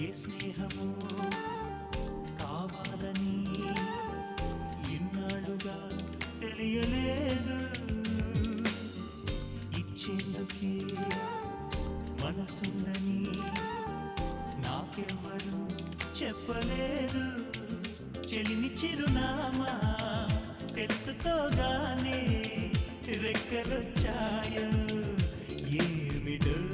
ఏ స్నేహము కావాలని ఇన్నాళ్ళుగా తెలియలేదు. ఇచ్చేందుకే మనసుందని నాకెవ్వరు చెప్పలేదు. చెలిమి చిరునామా తెలుసుకోగానే రెక్కలొచ్చాయో ఏమిటో.